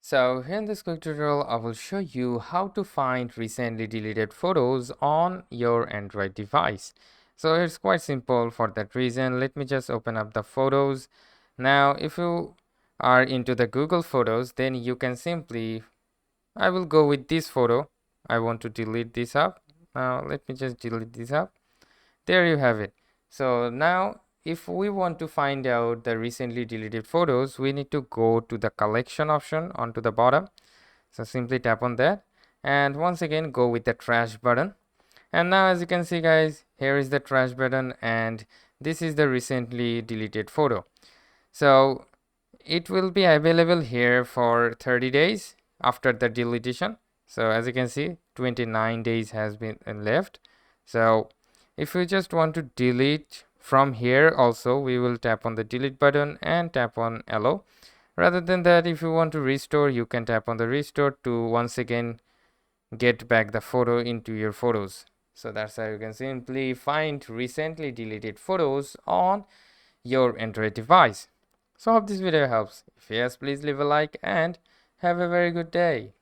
So here in this quick tutorial, I will show you how to find recently deleted photos on your Android device. So it's quite simple. For that reason, let me just open up the photos. Now, if you are into the Google Photos, then you can simply, I will go with this photo. I want to delete this up. Now, let me just delete this up. There you have it. So now if we want to find out the recently deleted photos, we need to go to the collection option onto the bottom. So simply tap on that and once again go with the trash button. And now as you can see guys, here is the trash button and this is the recently deleted photo. So it will be available here for 30 days after the deletion. So as you can see, 29 days has been left. So if we just want to delete from here also, we will tap on the delete button and tap on allow. Rather than that, if you want to restore, you can tap on the restore to once again get back the photo into your photos. So that's how you can simply find recently deleted photos on your Android device. So hope this video helps. If yes, please leave a like and have a very good day.